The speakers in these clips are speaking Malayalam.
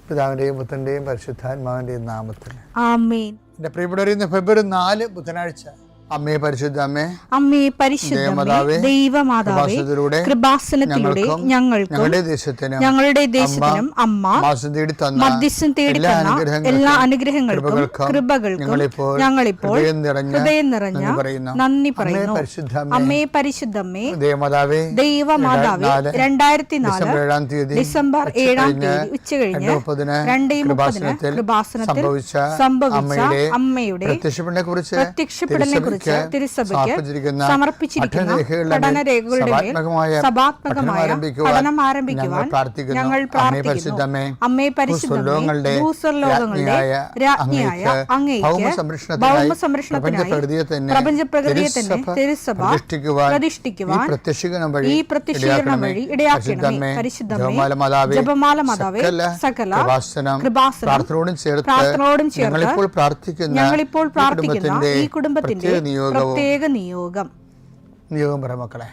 പിതാവിൻ്റെയും പുത്രൻ്റെയും പരിശുദ്ധാത്മാവിൻ്റെയും നാമത്തിൽ ആമേൻ. എൻ്റെ പ്രിയപ്പെട്ടവരെ, ഇന്ന് ഫെബ്രുവരി 4 ബുധനാഴ്ച. അമ്മേ പരിശുദ്ധ അമ്മേ, അമ്മേ പരിശുദ്ധമേ, ദൈവമാതാവേ, കൃപാസനത്തിലൂടെ ഞങ്ങൾക്കും ഞങ്ങളുടെ ദേശത്തിനും അമ്മ മധ്യസ്ഥം തേടി തന്ന എല്ലാ അനുഗ്രഹങ്ങൾക്കും കൃപകൾക്കും ഞങ്ങളിപ്പോൾ ഹൃദയം നിറഞ്ഞ നന്ദി പറയുന്നു. അമ്മേ പരിശുദ്ധമേ, ദൈവമാതാവേ, 2004 ഡിസംബർ 7 ഉച്ചകഴിഞ്ഞ് 2:30 കൃപാസനത്തിൽ സംഭവിച്ച അമ്മയുടെ പ്രത്യക്ഷപ്പെടലിനെ കുറിച്ച് തിരുസഭയ്ക്ക് സമർപ്പിച്ചിരിക്കുന്ന പഠനരേഖകളുടെ മേൽ സഭാത്മകമായ പഠനം ആരംഭിക്കുവാൻ ഞങ്ങൾ പ്രാർത്ഥിക്കുന്നു. അമ്മേ പരിശുദ്ധമേ, ഭൂസ്വർലോകങ്ങളുടെ രാജ്ഞിയായ അങ്ങേയ്ക്ക് ഭൗമസംരക്ഷണത്തിനായി പ്രപഞ്ചപ്രകൃതിയെ തന്നെ തിരുസഭ പ്രതിഷ്ഠിക്കുവാൻ ഈ പ്രത്യക്ഷീകരണം വഴി ഇടയാക്കണമേ. പരിശുദ്ധമേ, ജപമാല മാതാവേ, സകല കൃപാസനം പ്രാർത്ഥനയോടും ചേർത്ത് ഞങ്ങളിപ്പോൾ പ്രാർത്ഥിക്കുന്ന ഈ കുടുംബത്തിന്റെ പ്രത്യേക നിയോഗം പറ മക്കളെ.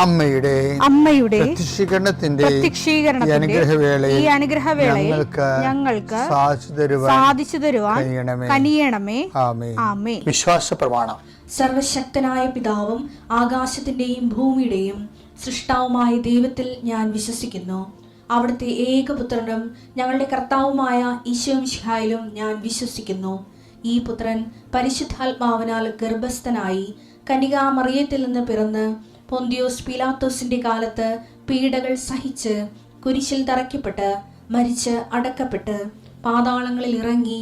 അമ്മയുടെ പ്രത്യക്ഷീകരണത്തിന്റെ ഈ അനുഗ്രഹവേളയിൽ ഞങ്ങൾക്ക് സാധിച്ചു തരുവാൻ കനിയണമേ. ആമേൻ. വിശ്വാസ പ്രമാണം. സർവശക്തനായ പിതാവും ആകാശത്തിന്റെയും ഭൂമിയുടെയും സൃഷ്ടാവുമായ ദൈവത്തിൽ ഞാൻ വിശ്വസിക്കുന്നു. അവിടുത്തെ ഏകപുത്രനും ഞങ്ങളുടെ കർത്താവുമായ ഈശോ മിശിഹായിലും ഞാൻ വിശ്വസിക്കുന്നു. ഈ പുത്രൻ പരിശുദ്ധാത്മാവിനാൽ ഗർഭസ്ഥനായി കന്യകാമറിയത്തിൽ നിന്ന് പിറന്ന് പൊന്തിയോസ് പീലാത്തോസിന്റെ കാലത്ത് പീഡകൾ സഹിച്ച് കുരിശിൽ തറയ്ക്കപ്പെട്ട് മരിച്ച് അടക്കപ്പെട്ട് പാതാളങ്ങളിൽ ഇറങ്ങി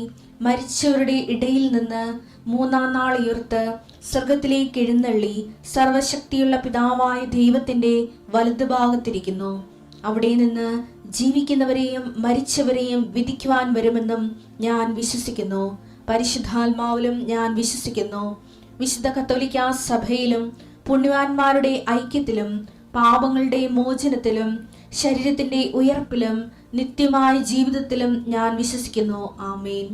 മരിച്ചവരുടെ ഇടയിൽ നിന്ന് 3-ാം നാൾ ഉയർത്ത് സ്വർഗത്തിലേക്ക് എഴുന്നള്ളി സർവശക്തിയുള്ള പിതാവായ ദൈവത്തിന്റെ വലതുഭാഗത്തിരിക്കുന്നു. അവിടെ നിന്ന് ജീവിക്കുന്നവരെയും മരിച്ചവരെയും വിധിക്കുവാൻ വരുമെന്നും ഞാൻ വിശ്വസിക്കുന്നു. പരിശുദ്ധാത്മാവിലും ഞാൻ വിശ്വസിക്കുന്നു. വിശുദ്ധ കത്തോലിക്കാ സഭയിലും പുണ്യവാന്മാരുടെ ഐക്യത്തിലും പാപങ്ങളുടെ മോചനത്തിലും ശരീരത്തിന്റെ ഉയർപ്പിലും നിത്യമായ ജീവിതത്തിലും ഞാൻ വിശ്വസിക്കുന്നു. ആമേൻ.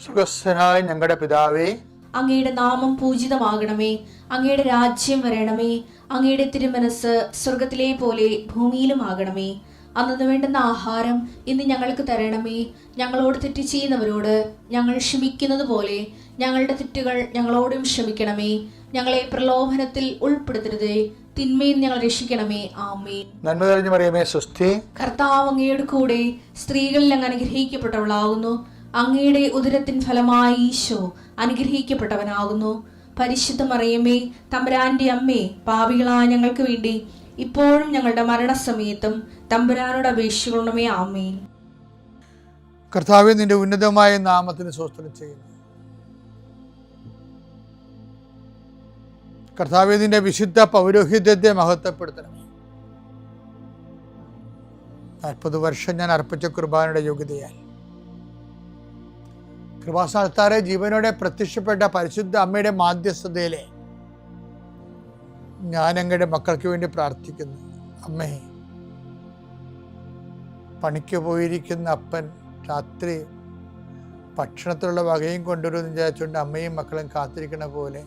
സുഖസ്ഥനായ ഞങ്ങളുടെ പിതാവേ, അങ്ങയുടെ നാമം പൂജിതമാകണമേ. അങ്ങയുടെ രാജ്യം വരണമേ. അങ്ങയുടെ തിരുമനസ് സ്വർഗത്തിലെ പോലെ ഭൂമിയിലും ആകണമേ. അന്നു വേണ്ടുന്ന ആഹാരം ഇന്ന് ഞങ്ങൾക്ക് തരണമേ. ഞങ്ങളോട് തെറ്റ് ചെയ്യുന്നവരോട് ഞങ്ങൾ ക്ഷമിക്കുന്നത് പോലെ ഞങ്ങളുടെ തെറ്റുകൾ ഞങ്ങളോടും ക്ഷമിക്കണമേ. ഞങ്ങളെ പ്രലോഭനത്തിൽ ഉൾപ്പെടുത്തരുതേ, തിന്മയിൽ ഞങ്ങൾ രക്ഷിക്കണമേ. ആമേൻ. നന്മ നിറഞ്ഞ മറിയമേ, സ്വസ്തി. കർത്താവ് അങ്ങയുടെ കൂടെ സ്ത്രീകളിൽ അങ്ങ് അനുഗ്രഹിക്കപ്പെട്ടവളാകുന്നു. അങ്ങയുടെ ഉദരത്തിൻ ഫലമായി ഈശോ അനുഗ്രഹിക്കപ്പെട്ടവനാകുന്നു. പരിശുദ്ധ മറിയമേ, തമ്പുരാന്റെ അമ്മേ, പാപികളായ ഞങ്ങൾക്ക് വേണ്ടി ഇപ്പോഴും ഞങ്ങളുടെ മരണസമയത്തും തമ്പുരാനോട് അപേക്ഷിക്കണമേ. ആമേൻ. കർത്താവേ, നിന്റെ ഉന്നതമായ നാമത്തിന് സ്തോത്രം ചെയ്യുന്നു. കർത്താവേ, നിന്റെ വിശുദ്ധ പൗരോഹിത്യത്തെ മഹത്വപ്പെടുത്തണമേ. 40 വർഷം ഞാൻ അർപ്പിച്ച കുർബാനയുടെ യോഗ്യതയാൽ കൃപാസ്ഥാനത്താറെ ജീവനോടെ പ്രത്യക്ഷപ്പെട്ട പരിശുദ്ധ അമ്മയുടെ മാധ്യസ്ഥതയിലെ ഞാൻ അങ്ങയുടെ മക്കൾക്ക് വേണ്ടി പ്രാർത്ഥിക്കുന്നു. അമ്മേ, പണിക്ക് പോയിരിക്കുന്ന അപ്പൻ രാത്രി ഭക്ഷണത്തിലുള്ള വകയും കൊണ്ടുവരുമെന്ന് വിചാരിച്ചുകൊണ്ട് അമ്മയും മക്കളും കാത്തിരിക്കണ പോലെ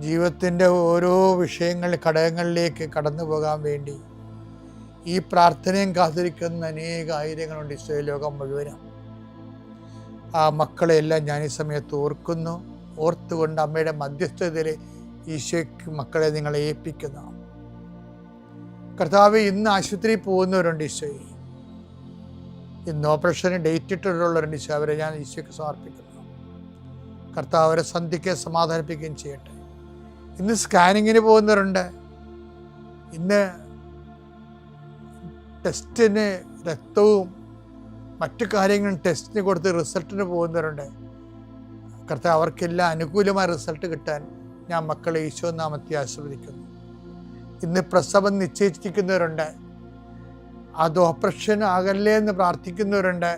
ജീവിതത്തിൻ്റെ ഓരോ വിഷയങ്ങളിൽ ഘടകങ്ങളിലേക്ക് കടന്നു പോകാൻ വേണ്ടി ഈ പ്രാർത്ഥനയും കാത്തിരിക്കുന്ന ആയിരങ്ങളുണ്ട് ഇസ്രായേൽ ലോകം മുഴുവനും. ആ മക്കളെയെല്ലാം ഞാൻ ഈ സമയത്ത് ഓർക്കുന്നു. ഓർത്തുകൊണ്ട് അമ്മയുടെ മധ്യസ്ഥതയിൽ ഈശോയ്ക്ക് മക്കളെ നിങ്ങളെ ഏൽപ്പിക്കുന്നു. കർത്താവ്, ഇന്ന് ആശുപത്രിയിൽ പോകുന്നവരുണ്ട് ഈശോയെ. ഇന്ന് ഓപ്പറേഷന് ഡേറ്റ് ഇട്ടിട്ടുള്ളവരുണ്ട് ഈശോ, അവരെ ഞാൻ ഈശോയ്ക്ക് സമർപ്പിക്കുന്നു. കർത്താവ് അവരെ സന്ധിക്കുകയും സമാധാനിപ്പിക്കുകയും ചെയ്യട്ടെ. ഇന്ന് സ്കാനിങ്ങിന് പോകുന്നവരുണ്ട്, ഇന്ന് ടെസ്റ്റിന് രക്തവും മറ്റു കാര്യങ്ങളും ടെസ്റ്റിന് കൊടുത്ത് റിസൾട്ടിന് പോകുന്നവരുണ്ട്. കർത്താവ് അവർക്കെല്ലാം അനുകൂലമായ റിസൾട്ട് കിട്ടാൻ ഞാൻ മക്കളെ ഈശോ നാമത്തെ ആശീർവദിക്കുന്നു. ഇന്ന് പ്രസവം നിശ്ചയിച്ചിരിക്കുന്നവരുണ്ട്, അത് ഓപ്പറേഷൻ ആകല്ലേ എന്ന് പ്രാർത്ഥിക്കുന്നവരുണ്ട്,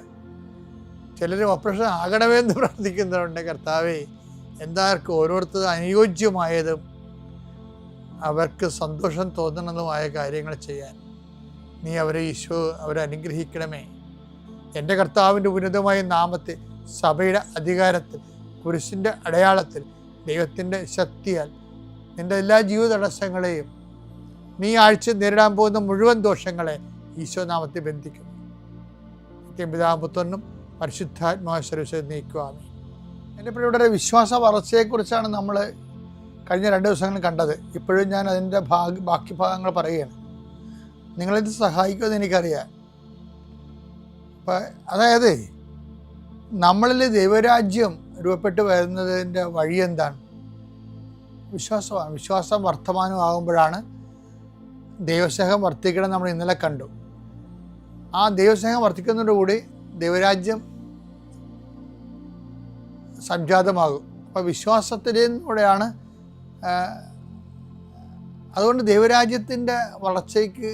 ചിലർ ഓപ്പറേഷൻ ആകണമേ എന്ന് പ്രാർത്ഥിക്കുന്നവരുണ്ട്. കർത്താവേ, എന്താർക്കും ഓരോരുത്തരും അനുയോജ്യമായതും അവർക്ക് സന്തോഷം തോന്നണതുമായ കാര്യങ്ങൾ ചെയ്യാൻ നീ അവരെ ഈശോ അവരെ അനുഗ്രഹിക്കണമേ. എൻ്റെ കർത്താവിൻ്റെ ഉന്നതമായ നാമത്തിൽ, സഭയുടെ അധികാരത്തിൽ, കുരിശിൻ്റെ അടയാളത്തിൽ, ദൈവത്തിൻ്റെ ശക്തിയാൽ നിൻ്റെ എല്ലാ ജീവിത തടസ്സങ്ങളെയും നീ ആഴ്ച നേരിടാൻ പോകുന്ന മുഴുവൻ ദോഷങ്ങളെ ഈശോ നാമത്തിൽ ബന്ധിക്കുന്നു. പിതാപുത്രനും പരിശുദ്ധാത്മാശ്വരം നീക്കുവാമേ. എൻ്റെ പ്രിയപ്പെട്ടവരെ, വിശ്വാസ വളർച്ചയെക്കുറിച്ചാണ് നമ്മൾ കഴിഞ്ഞ 2 ദിവസങ്ങളിൽ കണ്ടത്. ഇപ്പോഴും ഞാൻ അതിൻ്റെ ബാക്കി ഭാഗങ്ങൾ പറയുകയാണ്. നിങ്ങളിത് സഹായിക്കുമെന്ന് എനിക്കറിയാം. അതായത് നമ്മളിൽ ദൈവരാജ്യം രൂപപ്പെട്ട് വരുന്നതിൻ്റെ വഴി എന്താണ്? വിശ്വാസമാണ്. വിശ്വാസം വർത്തമാനമാകുമ്പോഴാണ് ദൈവസ്നേഹം വർദ്ധിക്കണം. നമ്മൾ ഇന്നലെ കണ്ടു. ആ ദൈവസ്നേഹം വർദ്ധിക്കുന്നതോടുകൂടി ദൈവരാജ്യം സംജാതമാകും. അപ്പോൾ വിശ്വാസത്തിലൂടെയാണ്. അതുകൊണ്ട് ദൈവരാജ്യത്തിൻ്റെ വളർച്ചയ്ക്ക്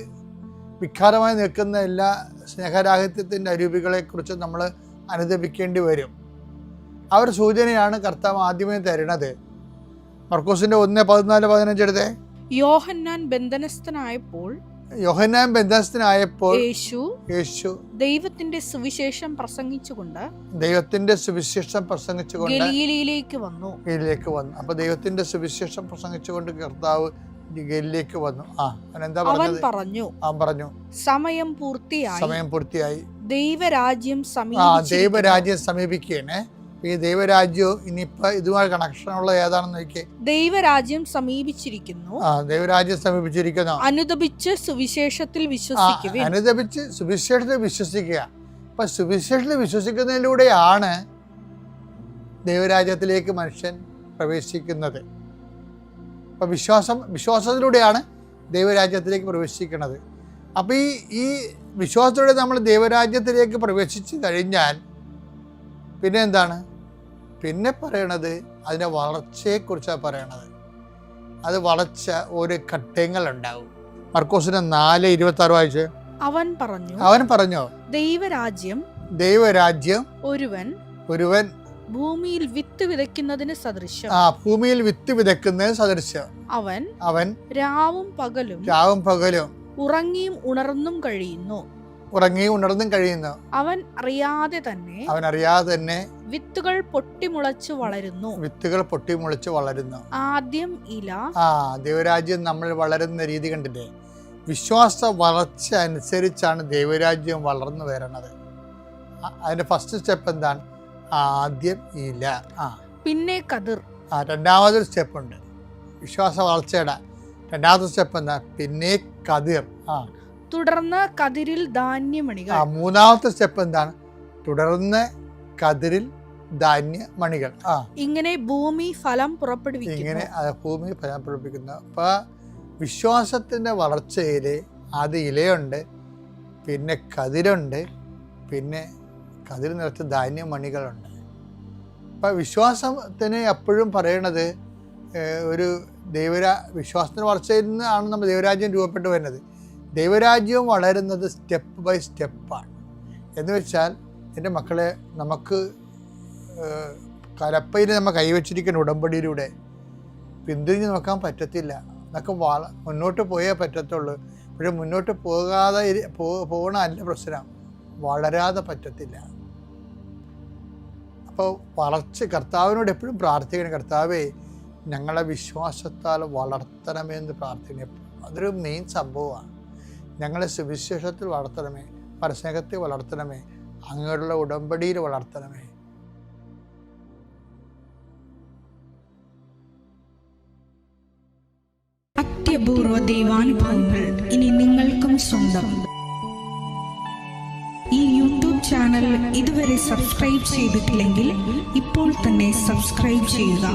വികാരമായി നിൽക്കുന്ന എല്ലാ സ്നേഹരാഹിത്യത്തിൻ്റെ അരൂപികളെക്കുറിച്ച് നമ്മൾ അനുദപിക്കേണ്ടി വരും. ആ ഒരു സൂചനയാണ് കർത്താവ് ആദ്യമേ തരുന്നത്. മർക്കോസിൻ്റെ 1:14-15 എടുത്തേ. യോഹന്നാൻ ബന്ധനസ്ഥനായപ്പോൾ യേശു ദൈവത്തിന്റെ സുവിശേഷം പ്രസംഗിച്ചുകൊണ്ട് ഗലീലയിലേക്ക് വന്നു. അപ്പൊ ദൈവത്തിന്റെ സുവിശേഷം പ്രസംഗിച്ചുകൊണ്ട് കർത്താവ് ഗലീലയിലേക്ക് വന്നു. അവൻ പറഞ്ഞു, സമയം പൂർത്തിയായി, ദൈവരാജ്യം സമീപിക്കുകയാണ്. ഈ ദൈവരാജ്യവും ഇനിയിപ്പോ ഇതുമായി കണക്ഷനുള്ള ഏതാണെന്ന് നോക്കിയേ. ദൈവരാജ്യം സമീപിച്ചിരിക്കുന്നു. അനുദപിച്ച് സുവിശേഷത്തിൽ വിശ്വസിക്കുക. അപ്പൊ സുവിശേഷത്തിൽ വിശ്വസിക്കുന്നതിലൂടെയാണ് ദൈവരാജ്യത്തിലേക്ക് മനുഷ്യൻ പ്രവേശിക്കുന്നത്. അപ്പൊ വിശ്വാസത്തിലൂടെയാണ് ദൈവരാജ്യത്തിലേക്ക് പ്രവേശിക്കുന്നത്. അപ്പൊ ഈ വിശ്വാസത്തോടെ നമ്മൾ ദൈവരാജ്യത്തിലേക്ക് പ്രവേശിച്ചു കഴിഞ്ഞാൽ പിന്നെ എന്താണ്? പിന്നെ പറയണത് അതിൻ്റെ വളർച്ചയെക്കുറിച്ചാണ് പറയണത്. അത് വളർച്ച ഓരോ ഘട്ടങ്ങളുണ്ടാവും. മർക്കോസിന്റെ 4:26 വായിച്ച്. അവൻ പറഞ്ഞു ദൈവരാജ്യം ഒരുവൻ ഭൂമിയിൽ വിത്ത് വിതയ്ക്കുന്നതിന് സദൃശം. ഭൂമിയിൽ വിത്ത് വിതയ്ക്കുന്നതിന് സദൃശം. അവൻ രാവും പകലും ഉറങ്ങിയും ഉണർന്നും കഴിയുന്നു. അവൻ അറിയാതെ തന്നെ വിത്തുകൾ പൊട്ടിമുളച്ചു വളരുന്നു. ആദ്യം ഇല. ദൈവരാജ്യം നമ്മൾ വളരുന്ന രീതി കണ്ടില്ലേ? വിശ്വാസ വളർച്ച അനുസരിച്ചാണ് ദൈവരാജ്യം വളർന്നു വരണത്. അതിന്റെ ഫസ്റ്റ് സ്റ്റെപ്പ് എന്താണ്? ആദ്യം ഇല, പിന്നെ കതിർ. രണ്ടാമതൊരു സ്റ്റെപ്പ് ഉണ്ട് വിശ്വാസ വളർച്ചയുടെ. രണ്ടാമത്തെ സ്റ്റെപ്പ് എന്താ? പിന്നെ കതിർ. തുടർന്ന് കതിരിൽ ധാന്യമണികൾ. മൂന്നാമത്തെ സ്റ്റെപ്പ് എന്താണ്? തുടർന്ന് കതിരിൽ ധാന്യമണികൾ. ഇങ്ങനെ ഭൂമി ഫലം പുറപ്പെടുവിക്കുന്നു. അപ്പൊ വിശ്വാസത്തിന്റെ വളർച്ചയില് ആദ്യം ഇലയുണ്ട്, പിന്നെ കതിരുണ്ട്, പിന്നെ കതിർ നിറച്ച് ധാന്യമണികളുണ്ട്. അപ്പൊ വിശ്വാസത്തിന് എപ്പോഴും പറയണത് ഒരു വിശ്വാസത്തിന്റെ വളർച്ചയിൽ നിന്നാണ് നമ്മൾ ദൈവരാജ്യം രൂപപ്പെട്ടു വരുന്നത്. ദൈവരാജ്യവും വളരുന്നത് സ്റ്റെപ്പ് ബൈ സ്റ്റെപ്പാണ്. എന്ന് വെച്ചാൽ എൻ്റെ മക്കളെ, നമുക്ക് കലപ്പയിൽ നമ്മൾ കൈവച്ചിരിക്കുന്ന ഉടമ്പടിയിലൂടെ പിന്തിരിഞ്ഞ് നോക്കാൻ പറ്റത്തില്ല. നമുക്ക് മുന്നോട്ട് പോയേ പറ്റത്തുള്ളൂ. പക്ഷെ മുന്നോട്ട് പോകണമല്ല പ്രശ്നം, വളരാതെ പറ്റത്തില്ല. അപ്പോൾ കർത്താവിനോട് എപ്പോഴും പ്രാർത്ഥിക്കണം, കർത്താവേ ഞങ്ങളെ വിശ്വാസത്താൽ വളർത്തണമെന്ന് പ്രാർത്ഥിക്കണം. അതൊരു മെയിൻ സംഭവമാണ്. ഞങ്ങളെ സുവിശേഷത്തിൽ വളർത്തണമേ, പരസ്നേഹത്തിൽ വളർത്തണമേ, അങ്ങനെയുള്ള ഉടമ്പടിയിൽ വളർത്തണമേ. അത്യപൂർവ ദൈവാനുഭവങ്ങൾ ഇനി നിങ്ങൾക്കും സ്വന്തം. ഈ യൂട്യൂബ് ചാനൽ ഇതുവരെ സബ്സ്ക്രൈബ് ചെയ്തിട്ടില്ലെങ്കിൽ ഇപ്പോൾ തന്നെ സബ്സ്ക്രൈബ് ചെയ്യുക.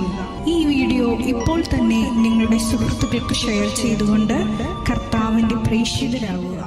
ഈ വീഡിയോ ഇപ്പോൾ തന്നെ നിങ്ങളുടെ സുഹൃത്തുക്കൾക്ക് ഷെയർ ചെയ്തുകൊണ്ട് കർത്താവിൻ്റെ പ്രേക്ഷിതരാകുക.